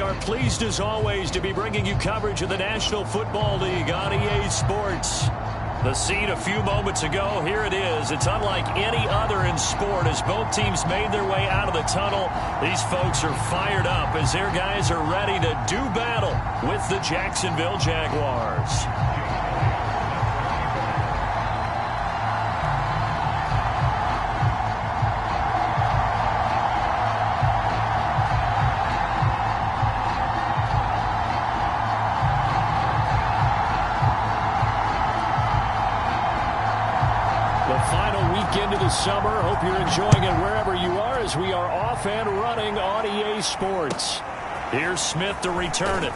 are pleased as always to be bringing you coverage of the National Football League on EA Sports. The scene a few moments ago, here it is. It's unlike any other in sport as both teams made their way out of the tunnel. These folks are fired up as their guys are ready to do battle with the Jacksonville Jaguars. Into the summer. Hope you're enjoying it wherever you are as we are off and running on EA Sports. Here's Smith to return it.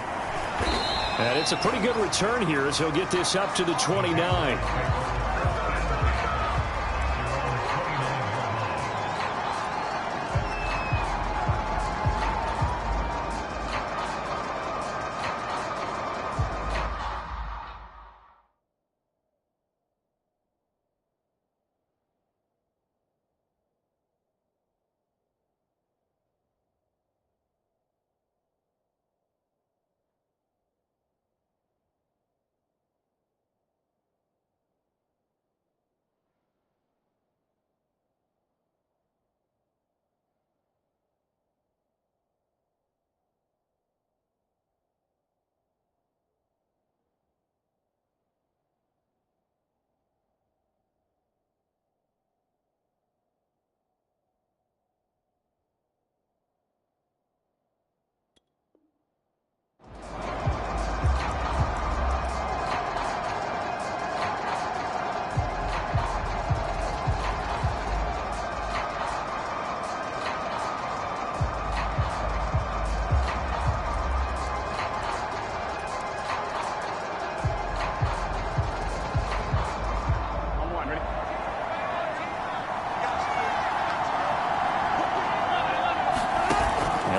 And it's a pretty good return here as he'll get this up to the 29.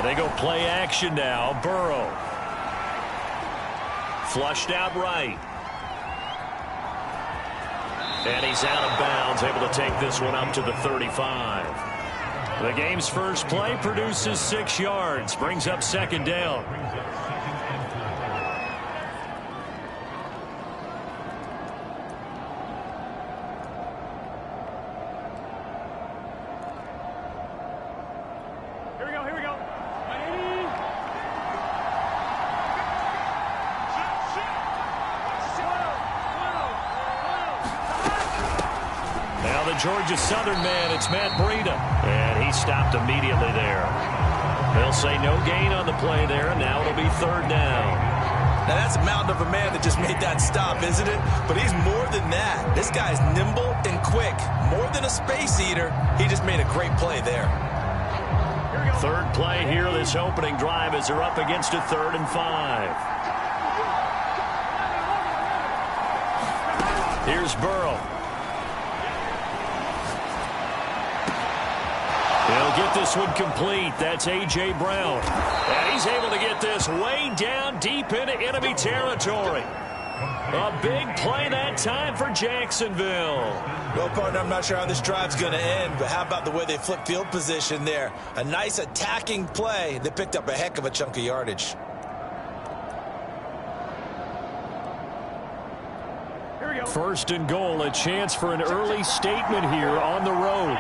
They go play action now. Burrow. Flushed out right. And he's out of bounds, able to take this one up to the 35. The game's first play produces 6 yards, brings up second down. Georgia Southern man, it's Matt Breida. And he stopped immediately there. They'll say no gain on the play there, and now it'll be third down. Now that's a mountain of a man that just made that stop, isn't it? But he's more than that. This guy's nimble and quick. More than a space eater, he just made a great play there. Third play here, this opening drive as they're up against a 3rd and 5. Here's Burrow. He'll get this one complete. That's A.J. Brown. And he's able to get this way down deep into enemy territory. A big play that time for Jacksonville. Well, partner, I'm not sure how this drive's going to end, but how about the way they flip field position there? A nice attacking play. They picked up a heck of a chunk of yardage. Here we go. First and goal, a chance for an early statement here on the road.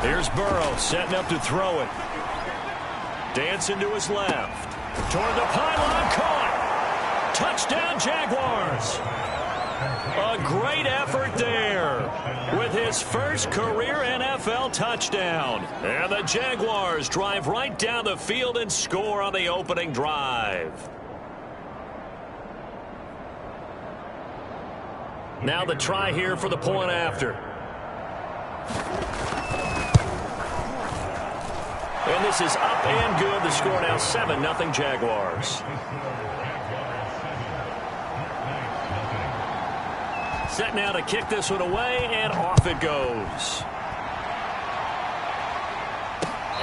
Here's Burrow setting up to throw it. Dancing to his left. Toward the pylon, caught. Touchdown, Jaguars. A great effort there with his first career NFL touchdown. And the Jaguars drive right down the field and score on the opening drive. Now the try here for the point after. And this is up and good. The score now 7-0 Jaguars. Set now to kick this one away, and off it goes.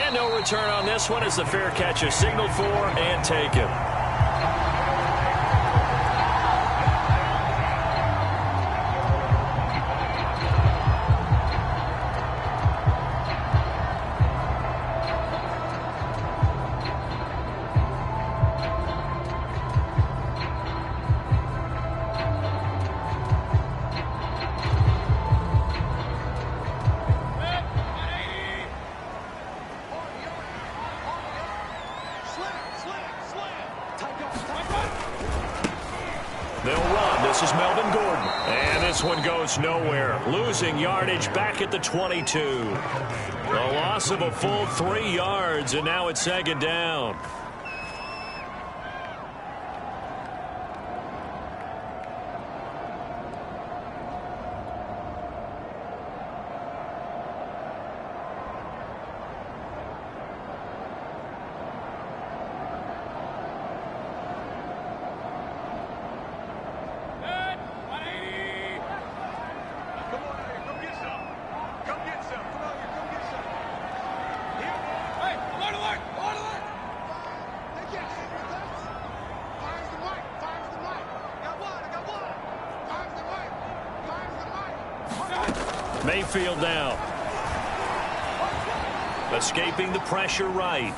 And no return on this one as the fair catch is signaled for and taken. Melvin Gordon. And this one goes nowhere. Losing yardage back at the 22. A loss of a full 3 yards, and now it's second down. Mayfield now. Escaping the pressure right.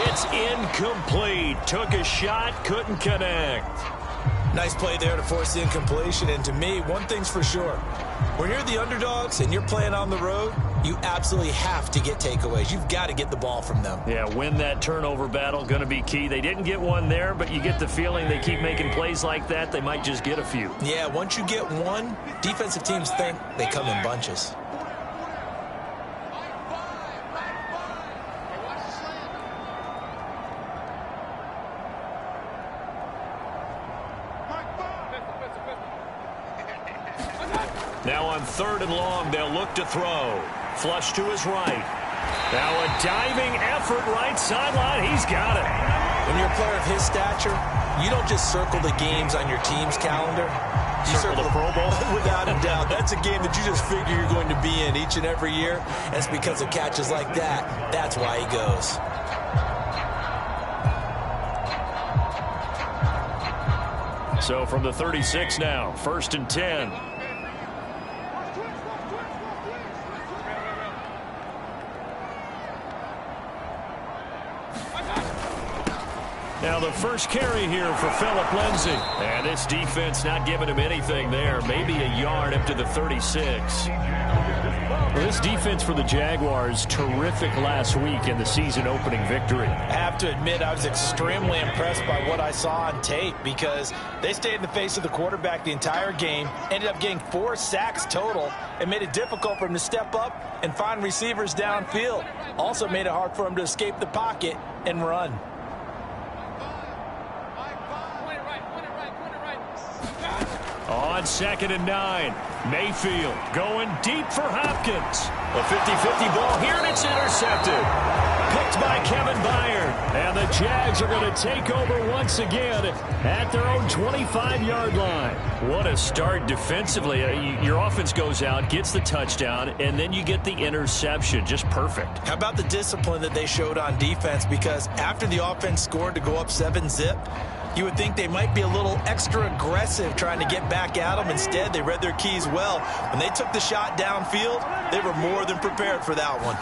It's incomplete. Took a shot, couldn't connect. Nice play there to force the incompletion. And to me, one thing's for sure. When you're the underdogs and you're playing on the road, you absolutely have to get takeaways. You've got to get the ball from them. Yeah, win that turnover battle, going to be key. They didn't get one there, but you get the feeling they keep making plays like that, they might just get a few. Yeah, once you get one, defensive teams think they come in bunches. Now on 3rd and long, they'll look to throw. Flush to his right. Now a diving effort right sideline. He's got it. When you're a player of his stature, you don't just circle the games on your team's calendar. You circle the Pro Bowl? Without a doubt. That's a game that you just figure you're going to be in each and every year. And it's because of catches like that. That's why he goes. So from the 36 now, 1st and 10. Now the first carry here for Phillip Lindsay. And this defense not giving him anything there. Maybe a yard up to the 36. Well, this defense for the Jaguars, terrific last week in the season opening victory. I have to admit I was extremely impressed by what I saw on tape because they stayed in the face of the quarterback the entire game, ended up getting 4 sacks total, and made it difficult for him to step up and find receivers downfield. Also made it hard for him to escape the pocket and run. On 2nd and 9, Mayfield going deep for Hopkins. A 50-50 ball here, and it's intercepted. Picked by Kevin Byard. And the Jags are going to take over once again at their own 25-yard line. What a start defensively. Your offense goes out, gets the touchdown, and then you get the interception. Just perfect. How about the discipline that they showed on defense? Because after the offense scored to go up 7-zip, you would think they might be a little extra aggressive trying to get back at them. Instead, they read their keys well. When they took the shot downfield, they were more than prepared for that one.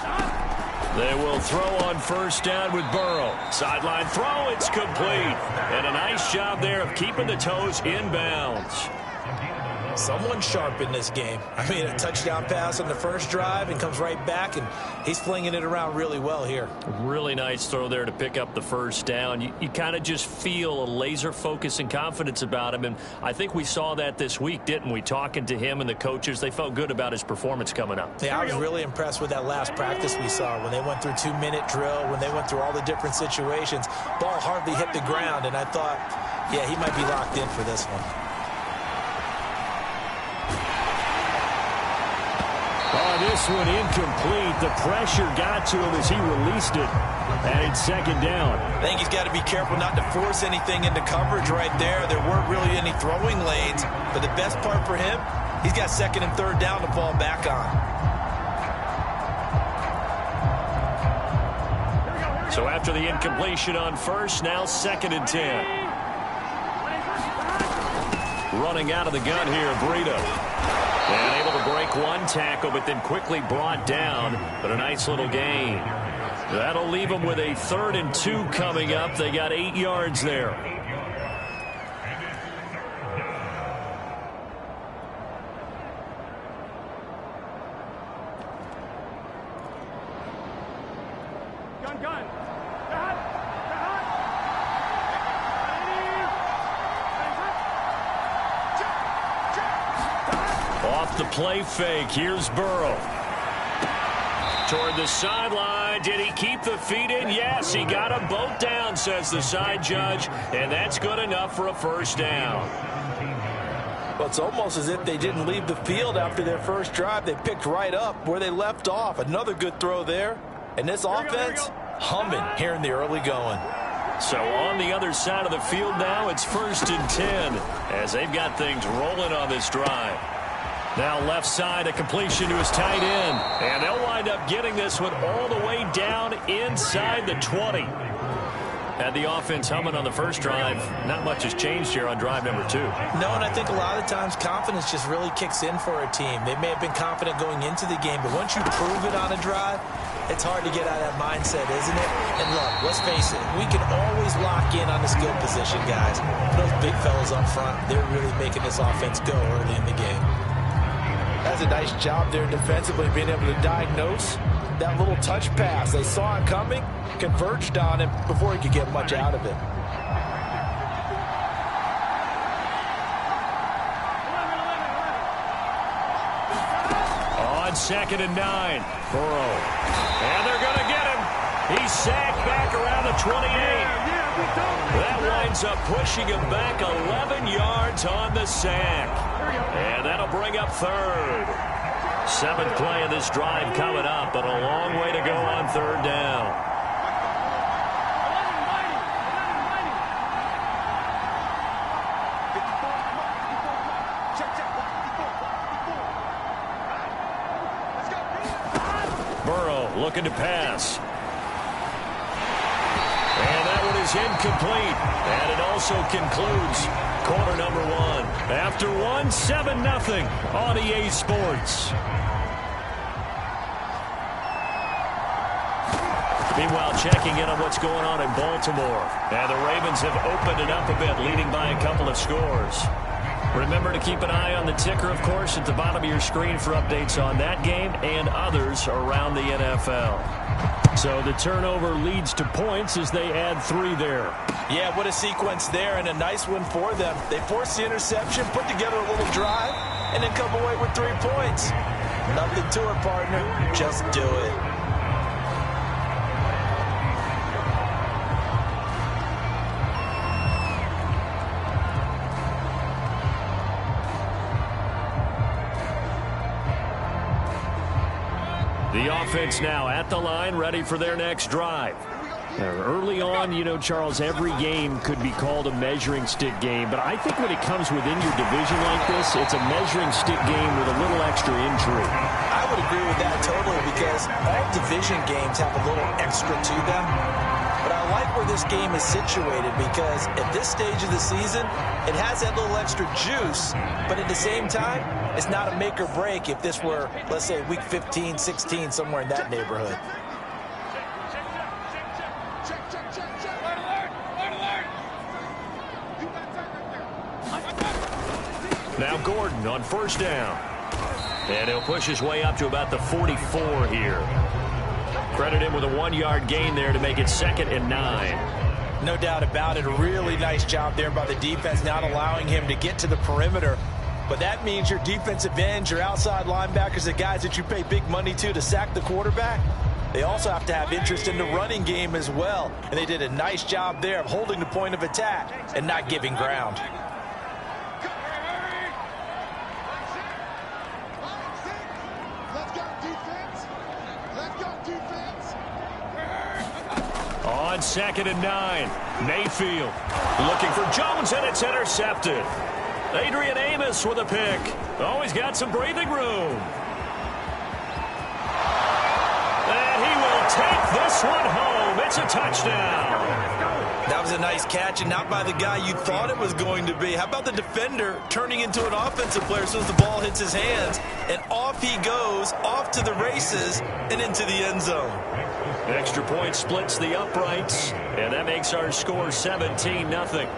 They will throw on 1st down with Burrow. Sideline throw, it's complete. And a nice job there of keeping the toes inbounds. Someone sharp in this game. I mean, a touchdown pass on the first drive and comes right back, and he's flinging it around really well here. Really nice throw there to pick up the 1st down. You kind of just feel a laser focus and confidence about him, and I think we saw that this week, didn't we? Talking to him and the coaches, they felt good about his performance coming up. Yeah, I was really impressed with that last practice we saw when they went through 2-minute drill, when they went through all the different situations. Ball hardly hit the ground, and I thought, yeah, he might be locked in for this one. Oh, this one incomplete. The pressure got to him as he released it. And it's 2nd down. I think he's got to be careful not to force anything into coverage right there. There weren't really any throwing lanes. But the best part for him, he's got 2nd and 3rd down to fall back on. So after the incompletion on 1st, now 2nd and 10. Running out of the gun here, Breida. And able to break one tackle, but then quickly brought down. But a nice little gain. That'll leave them with a 3rd and 2 coming up. They got 8 yards there. off the play fake. Here's Burrow. Toward the sideline. Did he keep the feet in? Yes, he got them both down, says the side judge. And that's good enough for a first down. Well, it's almost as if they didn't leave the field after their first drive. They picked right up where they left off. Another good throw there. And this offense humming here in the early going. So on the other side of the field now, it's 1st and 10 as they've got things rolling on this drive. Now left side, a completion to his tight end. And they'll wind up getting this one all the way down inside the 20. Had the offense humming on the first drive. Not much has changed here on drive number 2. No, and I think a lot of times confidence just really kicks in for a team. They may have been confident going into the game, but once you prove it on a drive, it's hard to get out of that mindset, isn't it? And look, let's face it, we can always lock in on the skill position, guys. Those big fellas up front, they're really making this offense go early in the game. That's a nice job there defensively, being able to diagnose that little touch pass. They saw it coming, converged on him before he could get much out of it. On 2nd and 9, Burrow. And they're going to get him. He's sacked back around the 28. That winds up pushing him back 11 yards on the sack. And that'll bring up 3rd. 7th play of this drive coming up, but a long way to go on 3rd down. Burrow looking to pass. And that one is incomplete. And it also concludes quarter number 1. After 1, 7-0 on EA Sports. Meanwhile, checking in on what's going on in Baltimore. And the Ravens have opened it up a bit, leading by a couple of scores. Remember to keep an eye on the ticker, of course, at the bottom of your screen for updates on that game and others around the NFL. So the turnover leads to points as they add 3 there. Yeah, what a sequence there, and a nice one for them. They forced the interception, put together a little drive, and then come away with 3 points. Nothing to it, partner. Just do it. The offense now at the line, ready for their next drive. Early on, you know, Charles, every game could be called a measuring stick game, but I think when it comes within your division like this, it's a measuring stick game with a little extra intrigue. I would agree with that totally, because all division games have a little extra to them. But I like where this game is situated, because at this stage of the season, it has that little extra juice, but at the same time, it's not a make or break if this were, let's say, week 15, 16, somewhere in that neighborhood. Now Gordon on 1st down. And he'll push his way up to about the 44 here. Credit him with a 1-yard gain there to make it 2nd and 9. No doubt about it. A really nice job there by the defense, not allowing him to get to the perimeter. But that means your defensive ends, your outside linebackers, the guys that you pay big money to sack the quarterback, they also have to have interest in the running game as well. And they did a nice job there of holding the point of attack and not giving ground. On 2nd and 9, Mayfield looking for Jones, and it's intercepted. Adrian Amos with a pick. Oh, he's got some breathing room. And he will take this one home. It's a touchdown. That was a nice catch, and not by the guy you thought it was going to be. How about the defender turning into an offensive player as soon as the ball hits his hands, and off he goes, off to the races, and into the end zone. Extra point splits the uprights, and that makes our score 17-0.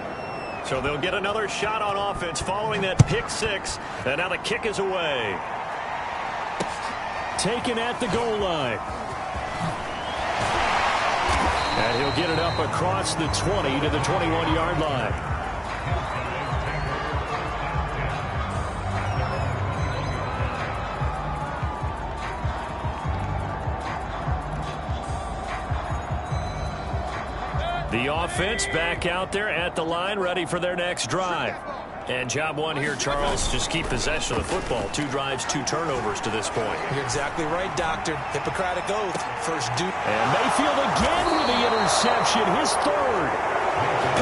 So they'll get another shot on offense following that pick 6, and now the kick is away. Taken at the goal line. And he'll get it up across the 20 to the 21-yard line. The offense back out there at the line, ready for their next drive. And job one here, Charles, just keep possession of the football. 2 drives, 2 turnovers to this point. You're exactly right, Doctor. Hippocratic oath. First due. And Mayfield again with the interception, his 3rd.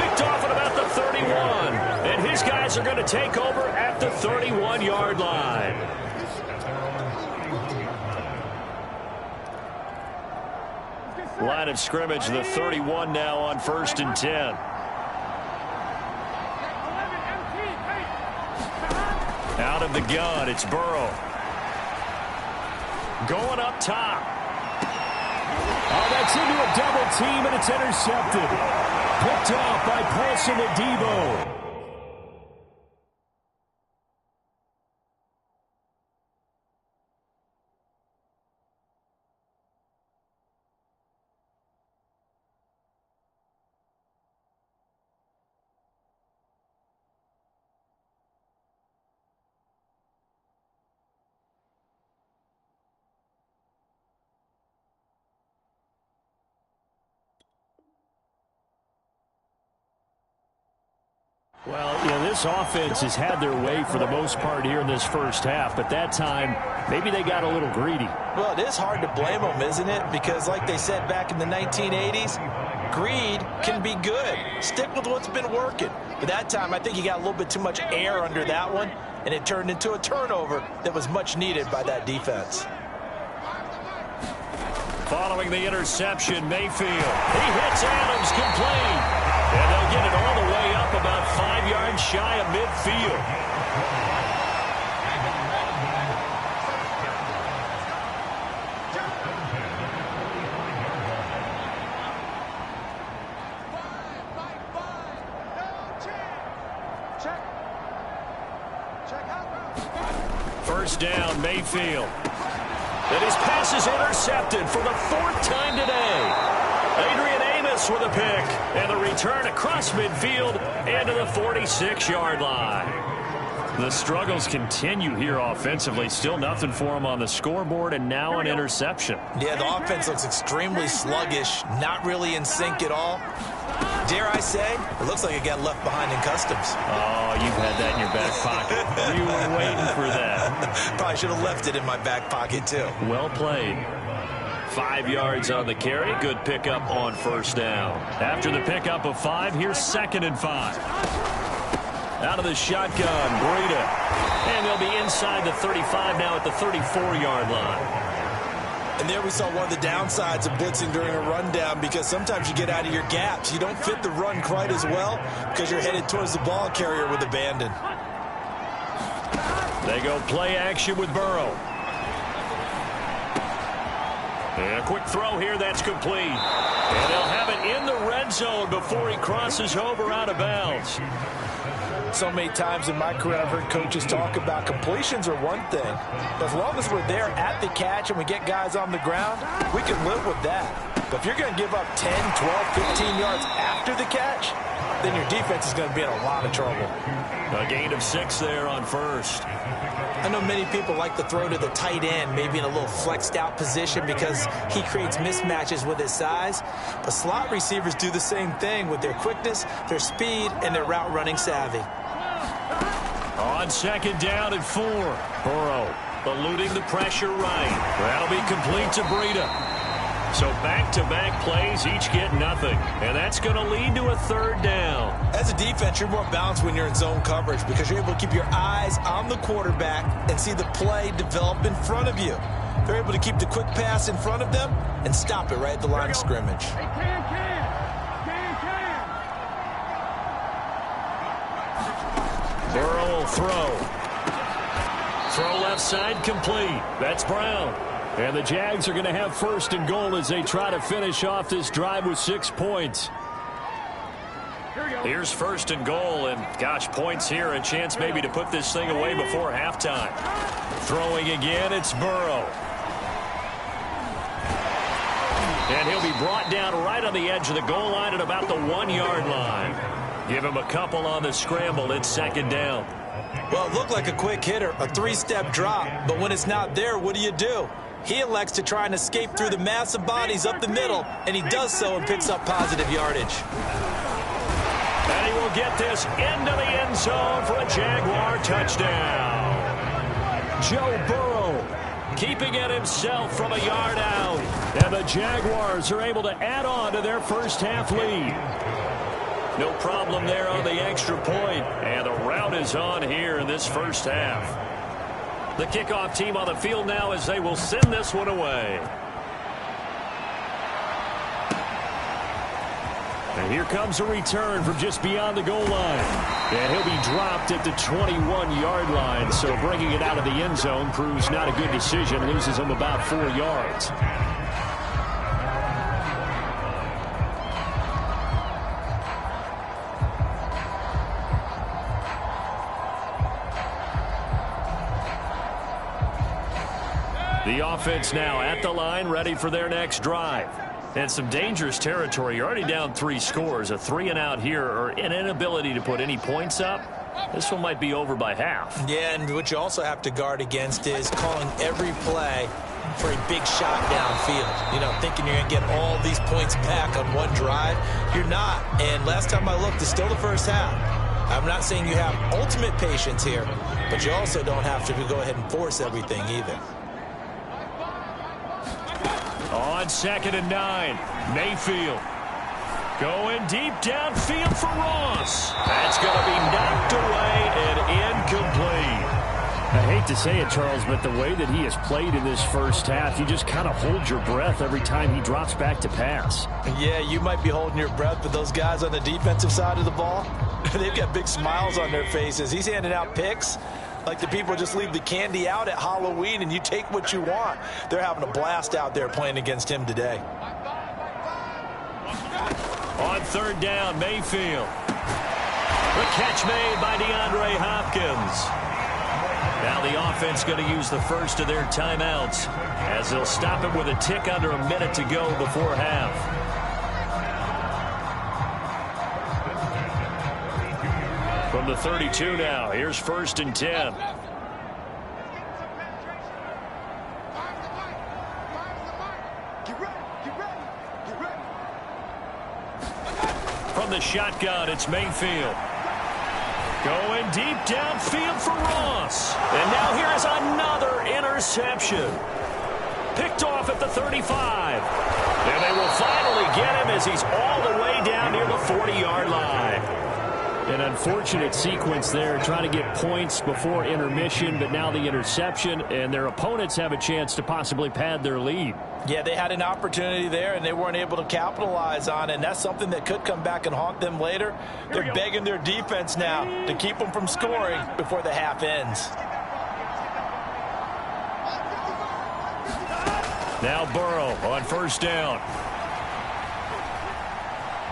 Picked off at about the 31. And his guys are going to take over at the 31-yard line. Line of scrimmage, the 31 now on 1st and 10. Out of the gun, it's Burrow. Going up top. Oh, that's into a double team, and it's intercepted. Picked off by Paulson Adebo. Well, you know, this offense has had their way for the most part here in this first half, but that time, maybe they got a little greedy. Well, it is hard to blame them, isn't it? Because like they said back in the 1980s, greed can be good. Stick with what's been working. But that time, I think he got a little bit too much air under that one, and it turned into a turnover that was much needed by that defense. Following the interception, Mayfield. He hits Adams complete. And they'll get it all the way up about 5 yards shy of midfield. First down, Mayfield. And his pass is intercepted for the 4th time today. Adrian Amos with a pick, and the return across midfield and to the 46-yard line. The struggles continue here offensively. Still nothing for him on the scoreboard, and now an interception. Yeah, the offense looks extremely sluggish, not really in sync at all. Dare I say, it looks like it got left behind in customs. Oh, you've had that in your back pocket. You were waiting for that. Probably should have left it in my back pocket, too. Well played. 5 yards on the carry. Good pickup on first down. After the pickup of 5, here's 2nd and 5. Out of the shotgun, Breida. And they'll be inside the 35 now at the 34-yard line. And there we saw one of the downsides of blitzing during a rundown, because sometimes you get out of your gaps. You don't fit the run quite as well because you're headed towards the ball carrier with abandon. They go play action with Burrow. And a quick throw here that's complete. And they'll have it in the red zone before he crosses over out of bounds. So many times in my career I've heard coaches talk about completions are one thing, but as long as we're there at the catch and we get guys on the ground, we can live with that. But if you're going to give up 10, 12, 15 yards after the catch, then your defense is going to be in a lot of trouble. A gain of 6 there on first. I know many people like to throw to the tight end, maybe in a little flexed out position because he creates mismatches with his size. But slot receivers do the same thing with their quickness, their speed, and their route running savvy. On 2nd down and 4. Burrow eluding the pressure right. That'll be complete to Breida. So back-to-back plays, each get nothing. And that's going to lead to a 3rd down. As a defense, you're more balanced when you're in zone coverage because you're able to keep your eyes on the quarterback and see the play develop in front of you. They're able to keep the quick pass in front of them and stop it right at the line of scrimmage. Burrow will throw. Throw left side complete. That's Brown. And the Jags are going to have 1st and goal as they try to finish off this drive with 6 points. Here's 1st and goal, and gosh, points here, a chance maybe to put this thing away before halftime. Throwing again, it's Burrow. And he'll be brought down right on the edge of the goal line at about the 1-yard line. Give him a couple on the scramble. It's 2nd down. Well, it looked like a quick hitter, a 3-step drop, but when it's not there, what do? He elects to try and escape through the massive bodies up the middle, and he does so and picks up positive yardage. And he will get this into the end zone for a Jaguar touchdown. Joe Burrow keeping it himself from a yard out. And the Jaguars are able to add on to their first half lead. No problem there on the extra point. And the rout is on here in this first half. The kickoff team on the field now as they will send this one away. And here comes a return from just beyond the goal line. And he'll be dropped at the 21-yard line. So bringing it out of the end zone proves not a good decision. Loses him about 4 yards. The offense now at the line, ready for their next drive. And some dangerous territory. You're already down 3 scores. A 3-and-out here, or an inability to put any points up. This one might be over by half. Yeah, and what you also have to guard against is calling every play for a big shot downfield. You know, thinking you're going to get all these points back on one drive. You're not. And last time I looked, it's still the first half. I'm not saying you have ultimate patience here, but you also don't have to go ahead and force everything either. On 2nd and 9, Mayfield going deep downfield for Ross. That's going to be knocked away and incomplete. I hate to say it, Charles, but the way that he has played in this first half, you just kind of hold your breath every time he drops back to pass. Yeah, you might be holding your breath, but those guys on the defensive side of the ball, they've got big smiles on their faces. He's handing out picks like the people just leave the candy out at Halloween and you take what you want. They're having a blast out there playing against him today. On 3rd down, Mayfield. The catch made by DeAndre Hopkins. Now the offense going to use the first of their timeouts as they'll stop it with a tick under a minute to go before half. From the 32 now, here's 1st and 10. From the shotgun, it's Mayfield. Going deep downfield for Ross. And now here is another interception. Picked off at the 35. And they will finally get him as he's all the way down near the 40-yard line. An unfortunate sequence there, trying to get points before intermission, but now the interception, and their opponents have a chance to possibly pad their lead. Yeah, they had an opportunity there, and they weren't able to capitalize on it, and that's something that could come back and haunt them later. They're begging their defense now to keep them from scoring before the half ends. Now Burrow on 1st down.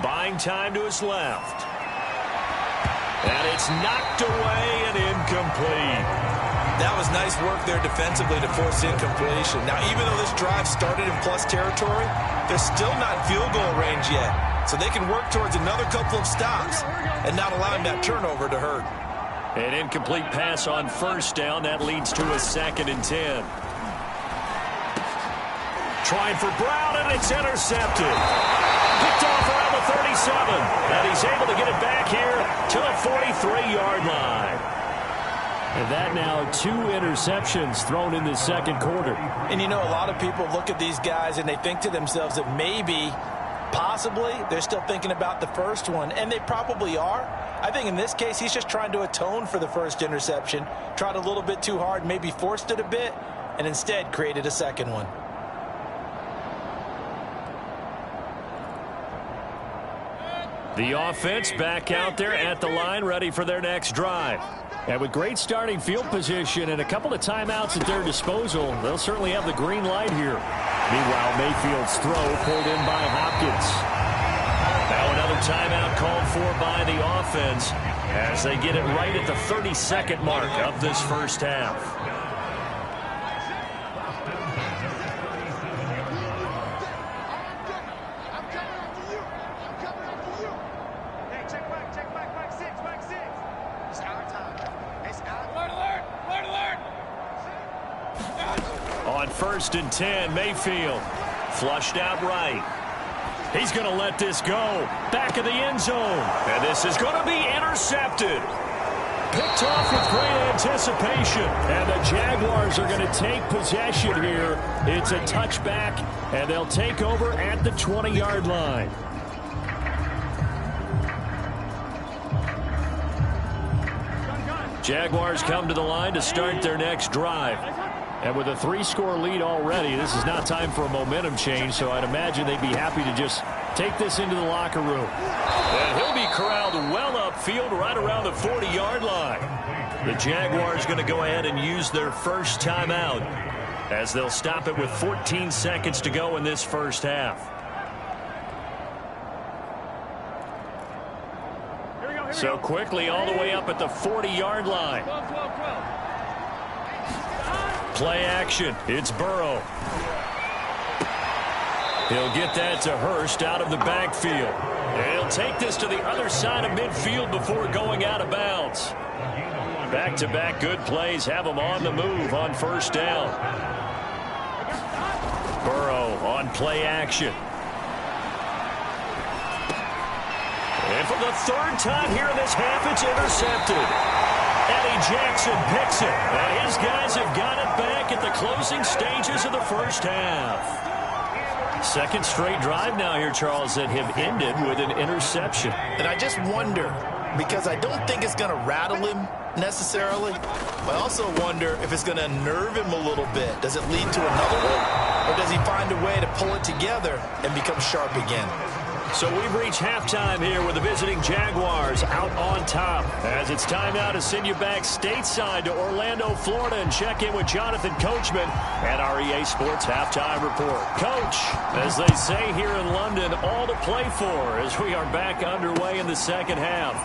Buying time to his left. And it's knocked away and incomplete. That was nice work there defensively to force incompletion. Now, even though this drive started in plus territory, they're still not in field goal range yet. So they can work towards another couple of stops and not allowing that turnover to hurt. An incomplete pass on 1st down. That leads to a 2nd and 10. Trying for Brown, and it's intercepted. Picked off around the 37. And he's able to get it back here to the 43-yard line. And that now 2 interceptions thrown in this 2nd quarter. And you know, a lot of people look at these guys and they think to themselves that maybe, possibly, they're still thinking about the first one. And they probably are. I think in this case, he's just trying to atone for the first interception. Tried a little bit too hard, maybe forced it a bit, and instead created a second one. The offense back out there at the line, ready for their next drive. And with great starting field position and a couple of timeouts at their disposal, they'll certainly have the green light here. Meanwhile, Mayfield's throw pulled in by Hopkins. Now another timeout called for by the offense as they get it right at the 32nd mark of this first half. On On 1st and 10, Mayfield flushed out right. He's going to let this go. Back of the end zone. And this is going to be intercepted. Picked off with great anticipation. And the Jaguars are going to take possession here. It's a touchback, and they'll take over at the 20-yard line. Jaguars come to the line to start their next drive. And with a 3-score lead already, this is not time for a momentum change, so I'd imagine they'd be happy to just take this into the locker room. And he'll be corralled well upfield right around the 40-yard line. The Jaguars going to go ahead and use their first timeout as they'll stop it with 14 seconds to go in this first half. So quickly all the way up at the 40-yard line. Play action. It's Burrow. He'll get that to Hurst out of the backfield. And he'll take this to the other side of midfield before going out of bounds. Back-to-back good plays have him on the move on first down. Burrow on play action. And for the 3rd time here in this half, it's intercepted. Eddie Jackson picks it, and his guys have got it back at the closing stages of the first half. 2nd straight drive now here, Charles, that have ended with an interception. And I just wonder, because I don't think it's going to rattle him necessarily, but I also wonder if it's going to unnerve him a little bit. Does it lead to another one, or does he find a way to pull it together and become sharp again? So we've reached halftime here with the visiting Jaguars out on top. As it's time now to send you back stateside to Orlando, Florida, and check in with Jonathan Coachman at our EA Sports Halftime Report. Coach, as they say here in London, all to play for as we are back underway in the second half.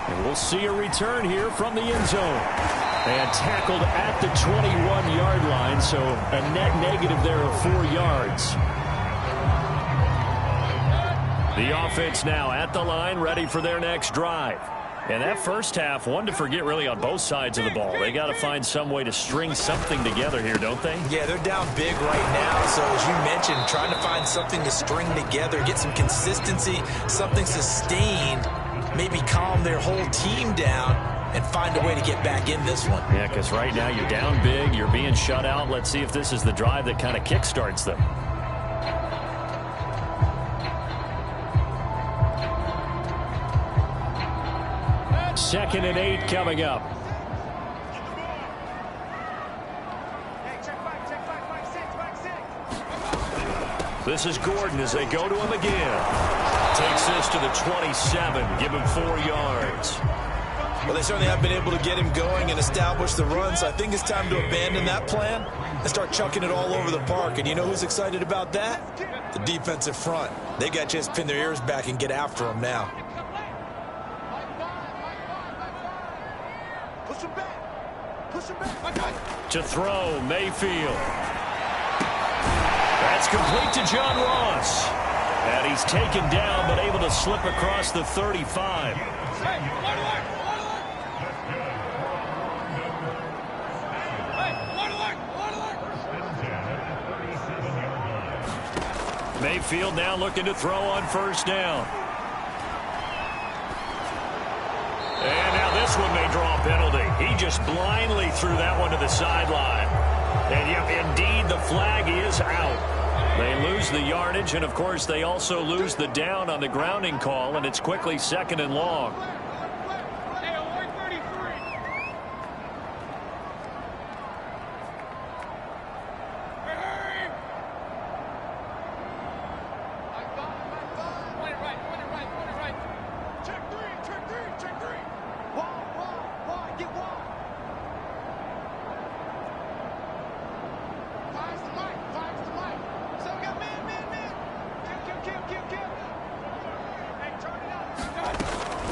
And we'll see a return here from the end zone. And tackled at the 21-yard line, so a net negative there of 4 yards. The offense now at the line, ready for their next drive. And that first half, one to forget really on both sides of the ball. They got to find some way to string something together here, don't they? Yeah, they're down big right now. So as you mentioned, trying to find something to string together, get some consistency, something sustained, maybe calm their whole team down and find a way to get back in this one. Yeah, because right now you're down big, you're being shut out. Let's see if this is the drive that kind of kickstarts them. 2nd and 8 coming up. This is Gordon as they go to him again. Takes this to the 27, give him 4 yards. Well, they certainly have been able to get him going and establish the run, so I think it's time to abandon that plan and start chucking it all over the park. And you know who's excited about that? The defensive front. They got a chance to pin their ears back and get after him now. To throw, Mayfield. That's complete to John Ross. And he's taken down, but able to slip across the 35. Mayfield now looking to throw on first down. And now this one may draw a penalty. He just blindly threw that one to the sideline. And yep, indeed, the flag is out. They lose the yardage, and of course, they also lose the down on the grounding call, and it's quickly 2nd and long.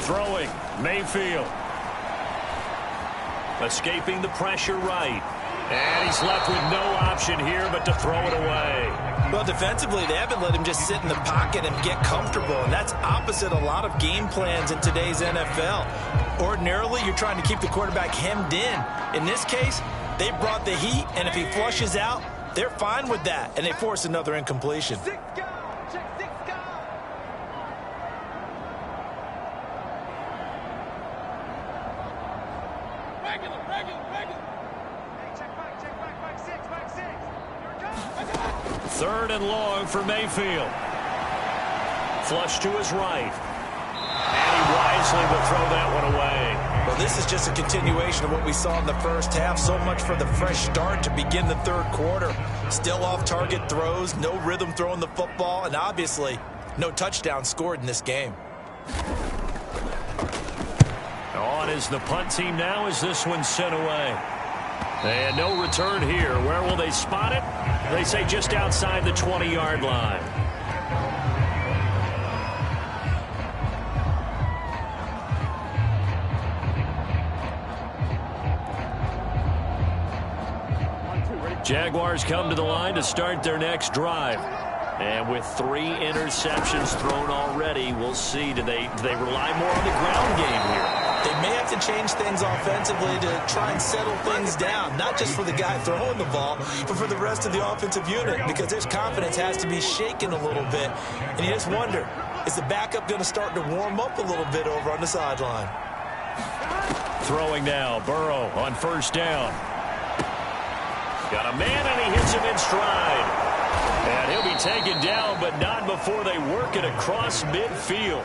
Throwing, Mayfield. Escaping the pressure right. And he's left with no option here but to throw it away. Well, defensively, they haven't let him just sit in the pocket and get comfortable, and that's opposite a lot of game plans in today's NFL. Ordinarily, you're trying to keep the quarterback hemmed in. In this case, they brought the heat, and if he flushes out, They're fine with that, and they force another incompletion. Third and long for Mayfield. Flush to his right. And he wisely will throw that one away. Well, this is just a continuation of what we saw in the first half. So much for the fresh start to begin the third quarter. Still off-target throws, no rhythm throwing the football, and obviously no touchdown scored in this game. On is the punt team now as this one's sent away. And no return here. Where will they spot it? They say just outside the 20-yard line. Jaguars come to the line to start their next drive. And with 3 interceptions thrown already, we'll see. Do they rely more on the ground game here? They may have to change things offensively to try and settle things down, not just for the guy throwing the ball, but for the rest of the offensive unit, because his confidence has to be shaken a little bit. And you just wonder, is the backup going to start to warm up a little bit over on the sideline? Throwing now, Burrow on first down. Got a man, and he hits him in stride. And he'll be taken down, but not before they work it across midfield.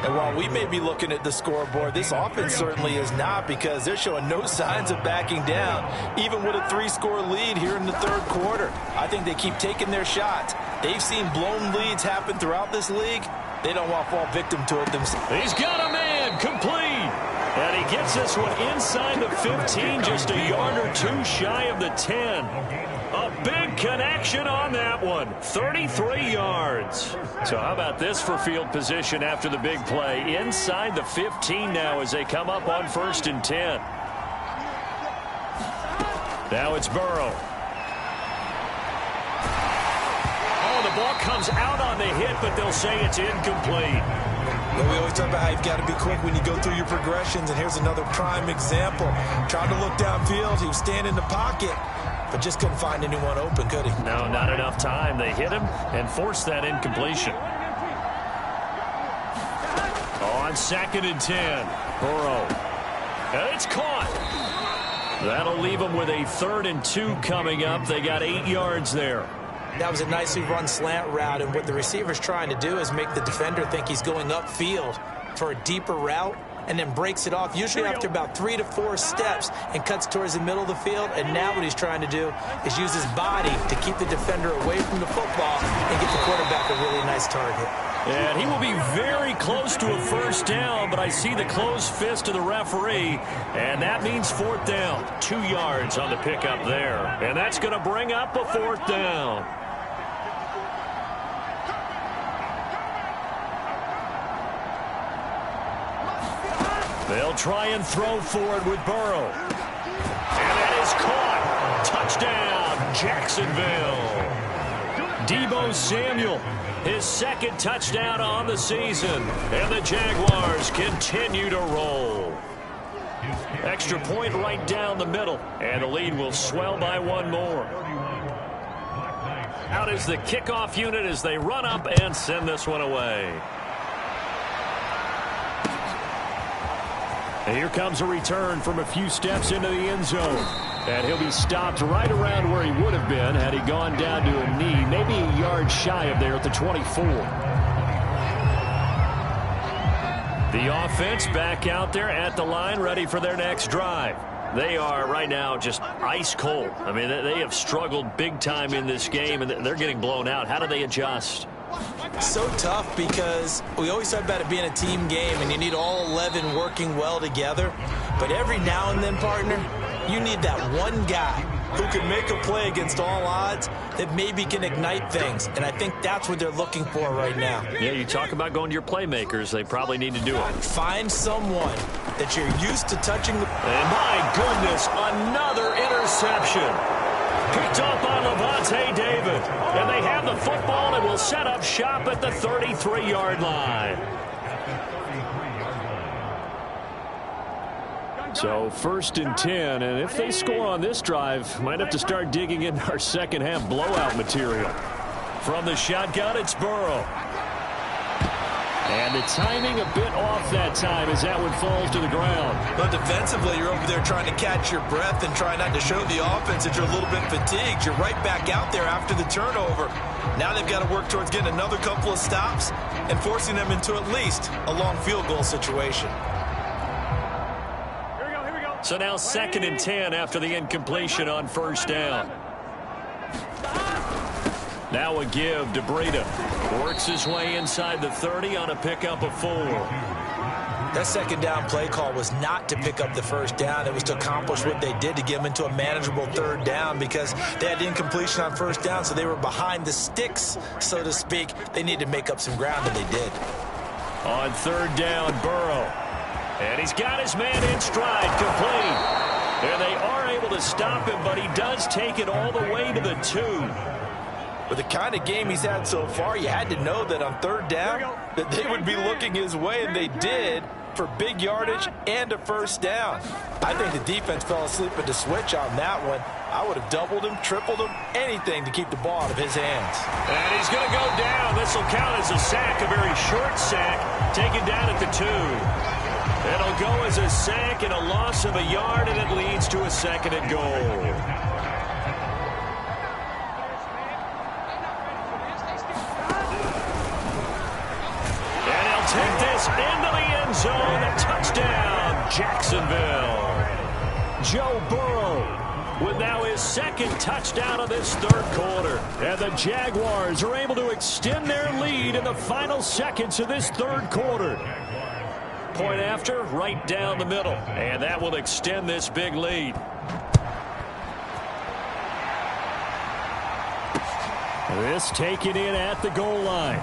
And while we may be looking at the scoreboard, this offense certainly is not, because they're showing no signs of backing down, even with a 3-score lead here in the third quarter. I think they keep taking their shots. They've seen blown leads happen throughout this league. They don't want to fall victim to it themselves. He's got a man, complete. And he gets this one inside the 15, just a yard or 2 shy of the 10. A big connection on that one. 33 yards. So how about this for field position after the big play? Inside the 15 now as they come up on 1st and 10. Now it's Burrow. Oh, the ball comes out on the hit, but they'll say it's incomplete. Well, we always talk about how you've got to be quick when you go through your progressions, and here's another prime example. Trying to look downfield, he was standing in the pocket, but just couldn't find anyone open, could he? No, not enough time. They hit him and forced that incompletion. On 2nd and 10, Burrow. And it's caught. That'll leave them with a 3rd and 2 coming up. They got 8 yards there. That was a nicely run slant route, and what the receiver's trying to do is make the defender think he's going upfield for a deeper route, and then breaks it off, usually after about 3 to 4 steps, and cuts towards the middle of the field. And now what he's trying to do is use his body to keep the defender away from the football and get the quarterback a really nice target. And he will be very close to a 1st down, but I see the closed fist of the referee, and that means 4th down. 2 yards on the pickup there, and that's going to bring up a 4th down. They'll try and throw for it with Burrow. And that is caught. Touchdown, Jacksonville. Deebo Samuel, his 2nd touchdown on the season. And the Jaguars continue to roll. Extra point right down the middle. And the lead will swell by 1 more. Out is the kickoff unit as they run up and send this one away. And here comes a return from a few steps into the end zone. And he'll be stopped right around where he would have been had he gone down to a knee, maybe a yard shy of there at the 24. The offense back out there at the line, ready for their next drive. They are right now just ice cold. I mean, they have struggled big time in this game, and they're getting blown out. How do they adjust? So tough, because we always talk about it being a team game and you need all 11 working well together. But every now and then, partner, you need that one guy who can make a play against all odds that maybe can ignite things. And I think that's what they're looking for right now. Yeah, you talk about going to your playmakers. They probably need to do it. Find someone that you're used to touching the... And my goodness, another interception. Picked up on Levante David. And they have the football and will set up shop at the 33-yard line. So 1st and 10, and if they score on this drive, might have to start digging into our second half blowout material. From the shotgun, it's Burrow. And the timing a bit off that time as that one falls to the ground. But defensively, you're over there trying to catch your breath and try not to show the offense that you're a little bit fatigued. You're right back out there after the turnover. Now they've got to work towards getting another couple of stops and forcing them into at least a long field goal situation. Here we go. So now 2nd and 10 after the incompletion on 1st down. Now a give to Breida. Works his way inside the 30 on a pickup of 4. That 2nd down play call was not to pick up the 1st down. It was to accomplish what they did to get them into a manageable 3rd down because they had incompletion on 1st down, so they were behind the sticks, so to speak. They needed to make up some ground, and they did. On 3rd down, Burrow. And he's got his man in stride, complete. And they are able to stop him, but he does take it all the way to the 2. With the kind of game he's had so far, you had to know that on 3rd down that they would be looking his way, and they did, for big yardage and a 1st down. I think the defense fell asleep at the switch on that one. I would have doubled him, tripled him, anything to keep the ball out of his hands. And he's going to go down. This will count as a sack, a very short sack, taken down at the 2. It'll go as a sack and a loss of a yard, and it leads to a 2nd and goal. Take this into the end zone. Touchdown, Jacksonville. Joe Burrow with now his 2nd touchdown of this 3rd quarter. And the Jaguars are able to extend their lead in the final seconds of this 3rd quarter. Point after, right down the middle. And that will extend this big lead. This taken in at the goal line.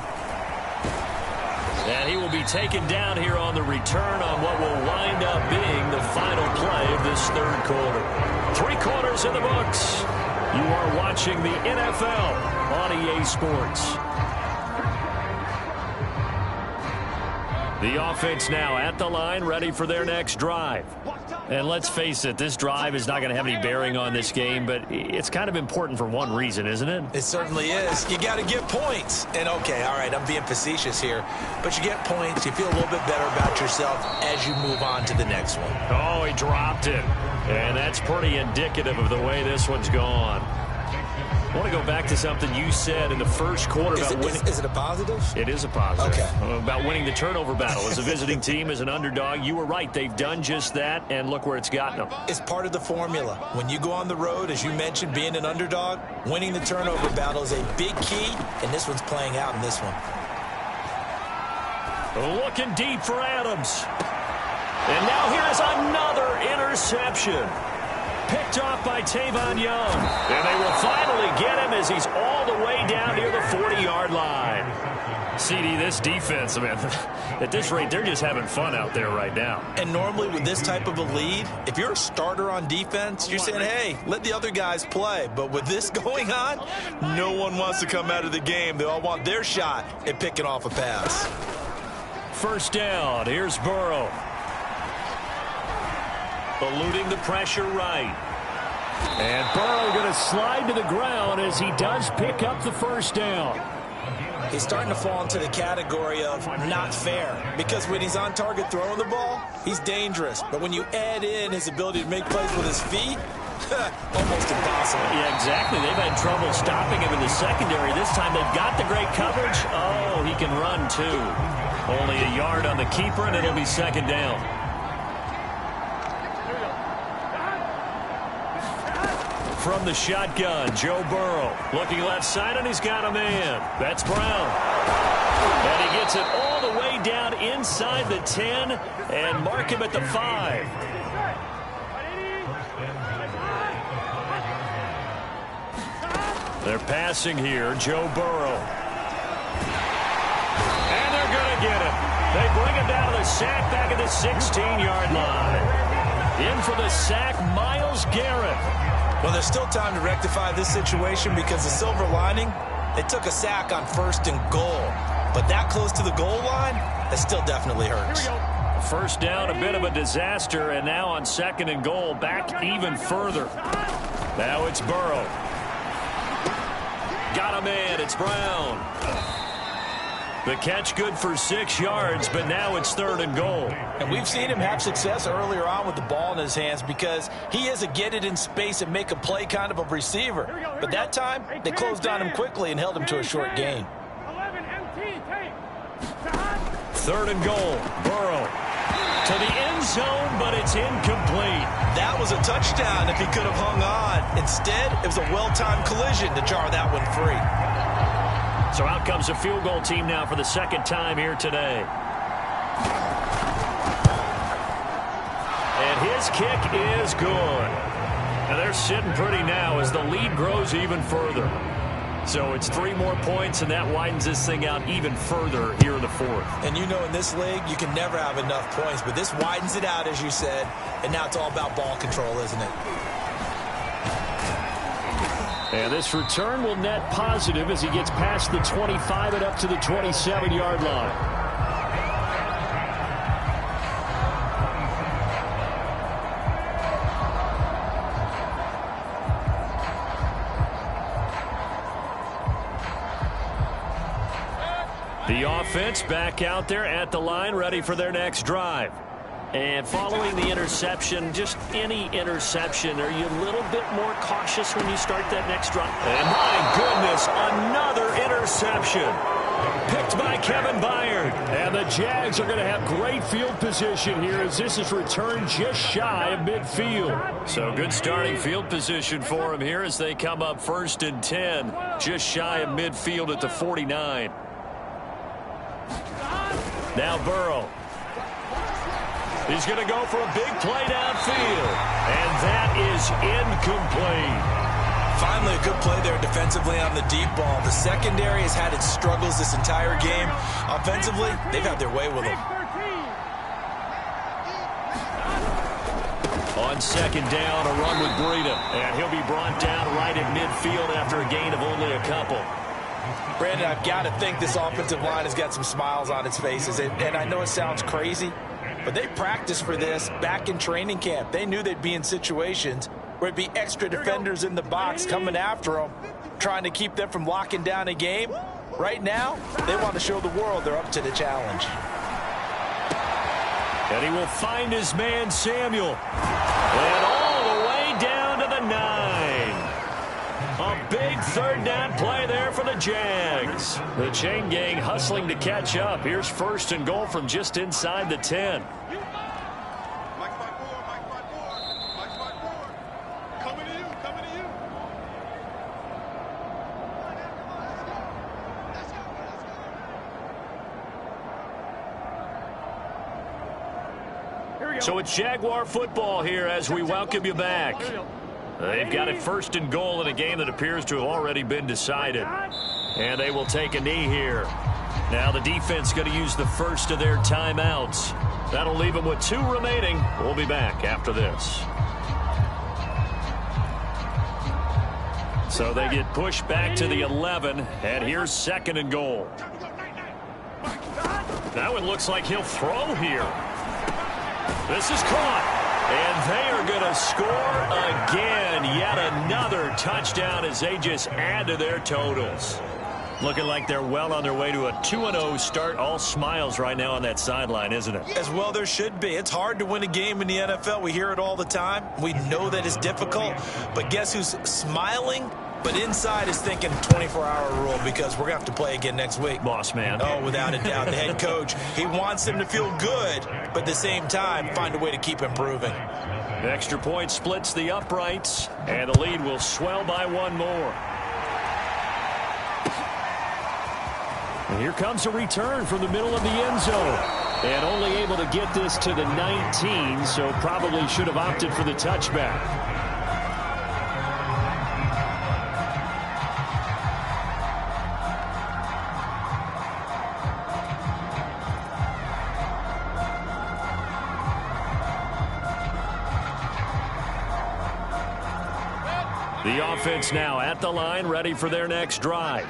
And he will be taken down here on the return on what will wind up being the final play of this 3rd quarter. 3 quarters in the books. You are watching the NFL on EA Sports. The offense now at the line, ready for their next drive. And let's face it, this drive is not going to have any bearing on this game, but it's kind of important for one reason, isn't it? It certainly is. You got to get points. And, okay, all right, I'm being facetious here, but you get points, you feel a little bit better about yourself as you move on to the next one. Oh, he dropped it. And that's pretty indicative of the way this one's gone. I want to go back to something you said in the 1st quarter about winning. Is it a positive? It is a positive. Okay. About winning the turnover battle. As a visiting team, as an underdog, you were right. They've done just that, and look where it's gotten them. It's part of the formula. When you go on the road, as you mentioned, being an underdog, winning the turnover battle is a big key, and this one's playing out in this one. Looking deep for Adams. And now here's another interception. Picked off by Tavon Young. And they will finally get him as he's all the way down near the 40-yard line. CD, this defense, man, at this rate, they're just having fun out there right now. And normally with this type of a lead, if you're a starter on defense, you're saying, hey, let the other guys play. But with this going on, no one wants to come out of the game. They all want their shot at picking off a pass. 1st down. Here's Burrow. Eluding the pressure right. And Burrow going to slide to the ground as he does pick up the 1st down. He's starting to fall into the category of not fair, because when he's on target throwing the ball, he's dangerous. But when you add in his ability to make plays with his feet, almost impossible. Yeah, exactly. They've had trouble stopping him in the secondary. This time they've got the great coverage. Oh, he can run too. Only a yard on the keeper, and it'll be 2nd down. From the shotgun, Joe Burrow looking left side, and he's got a man. That's Brown. And he gets it all the way down inside the 10 and mark him at the 5. They're passing here, Joe Burrow. And they're going to get him. They bring him down to the sack back at the 16-yard line. In for the sack, Myles Garrett. Well, there's still time to rectify this situation because the silver lining, they took a sack on 1st and goal. But that close to the goal line, that still definitely hurts. First down, a bit of a disaster, and now on 2nd and goal, back even further. Now it's Burrow. Got a man, it's Brown. The catch good for 6 yards, but now it's 3rd and goal. And we've seen him have success earlier on with the ball in his hands because he is a get it in space and make a play kind of a receiver. But that time, they closed on him quickly and held him to a short gain. 3rd and goal, Burrow. To the end zone, but it's incomplete. That was a touchdown if he could have hung on. Instead, it was a well-timed collision to jar that one free. So out comes a field goal team now for the 2nd time here today. And his kick is good. And they're sitting pretty now as the lead grows even further. So it's 3 more points, and that widens this thing out even further here in the 4th. And you know in this league, you can never have enough points, but this widens it out, as you said, and now it's all about ball control, isn't it? And this return will net positive as he gets past the 25 and up to the 27-yard line. The offense back out there at the line, ready for their next drive. And following the interception, just any interception, are you a little bit more cautious when you start that next drive? And my goodness, another interception. Picked by Kevin Byard. And the Jags are going to have great field position here as this is returned just shy of midfield. So good starting field position for them here as they come up 1st and 10, just shy of midfield at the 49. Now Burrow. He's going to go for a big play downfield. And that is incomplete. Finally a good play there defensively on the deep ball. The secondary has had its struggles this entire game. Offensively, they've had their way with them. On 2nd down, a run with Breida. And he'll be brought down right at midfield after a gain of only a couple. Brandon, I've got to think this offensive line has got some smiles on its faces. And I know it sounds crazy, but they practiced for this back in training camp. They knew they'd be in situations where it'd be extra defenders in the box coming after them, trying to keep them from locking down a game. Right now, they want to show the world they're up to the challenge. And he will find his man, Samuel. And all the way down to the 9. A big 3rd down play there for the Jags. The chain gang hustling to catch up. Here's 1st and goal from just inside the 10. So it's Jaguar football here as we welcome you back. They've got it 1st and goal in a game that appears to have already been decided. And they will take a knee here. Now the defense going to use the first of their timeouts. That'll leave them with 2 remaining. We'll be back after this. So they get pushed back to the 11, and here's 2nd and goal. Now it looks like he'll throw here. This is caught. And they are going to score again. Yet another touchdown as they just add to their totals. Looking like they're well on their way to a 2-0 start. All smiles right now on that sideline, isn't it? As well there should be. It's hard to win a game in the NFL. We hear it all the time. We know that it's difficult. But guess who's smiling? But inside is thinking 24-hour rule because we're going to have to play again next week. Boss man. Oh, without a doubt. The head coach, he wants them to feel good, but at the same time, find a way to keep improving. The extra point splits the uprights, and the lead will swell by 1 more. And here comes a return from the middle of the end zone. And only able to get this to the 19, so probably should have opted for the touchback. The offense now at the line, ready for their next drive.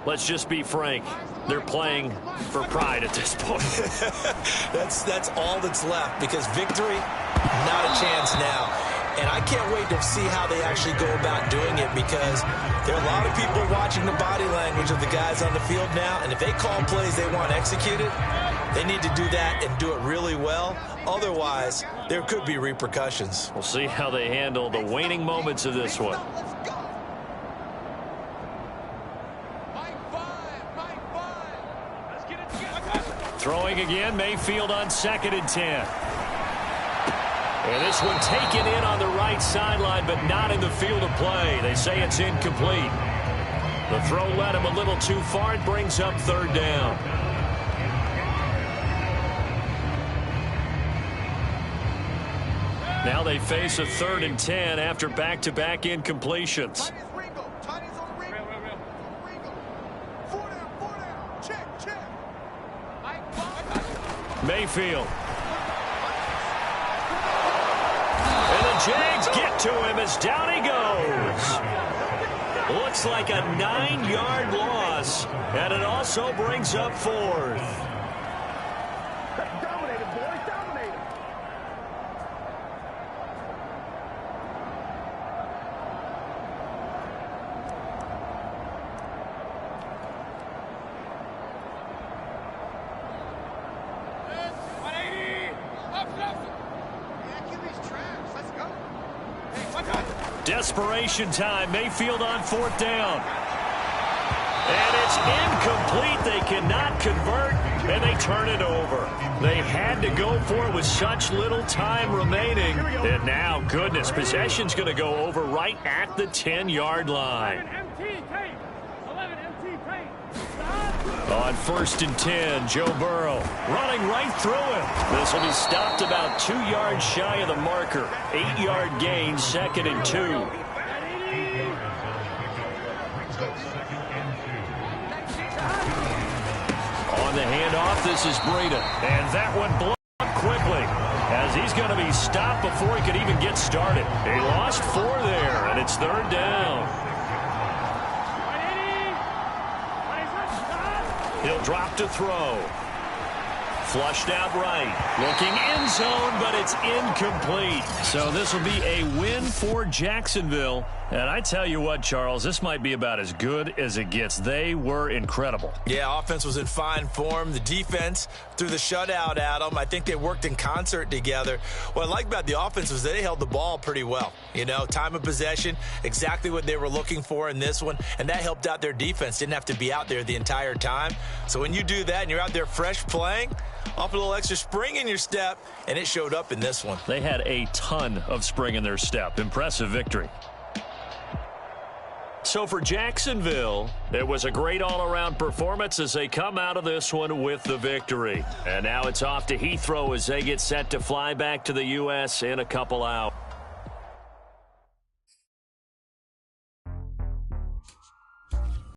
Let's just be frank. they're playing for pride at this point. That's all that's left, because victory, not a chance now. And I can't wait to see how they actually go about doing it, because there are a lot of people watching the body language of the guys on the field now, and if they call plays they want executed, they need to do that and do it really well. Otherwise, there could be repercussions. We'll see how they handle the waning moments of this one. Throwing again, Mayfield on 2nd and 10. And this one taken in on the right sideline, but not in the field of play. They say it's incomplete. The throw led him a little too far. It brings up 3rd down. Now they face a 3rd and 10 after back-to-back incompletions. Mayfield. And the Jags get to him as down he goes. Looks like a 9-yard loss, and it also brings up 4th. Dominated, boys, dominated. Desperation time. Mayfield on 4th down. And it's incomplete. They cannot convert, and they turn it over. They had to go for it with such little time remaining. And now, goodness, possession's going to go over right at the 10-yard line. On 1st and 10, Joe Burrow running right through him. This will be stopped about 2 yards shy of the marker. 8-yard gain, 2nd and 2. On the handoff, this is Breida. And that one blocked quickly, as he's going to be stopped before he could even get started. He lost 4 there, and it's 3rd down. He'll drop to throw. Flushed out right. Looking end zone, but it's incomplete. So this will be a win for Jacksonville. And I tell you what, Charles, this might be about as good as it gets. They were incredible. Yeah, offense was in fine form. The defense threw the shutout at them. I think they worked in concert together. What I like about the offense was they held the ball pretty well. You know, time of possession, exactly what they were looking for in this one. And that helped out their defense. Didn't have to be out there the entire time. So when you do that and you're out there fresh playing, off a little extra spring in your step, and it showed up in this one. They had a ton of spring in their step. Impressive victory. So for Jacksonville, it was a great all-around performance as they come out of this one with the victory. And now it's off to Heathrow as they get set to fly back to the U.S. in a couple hours.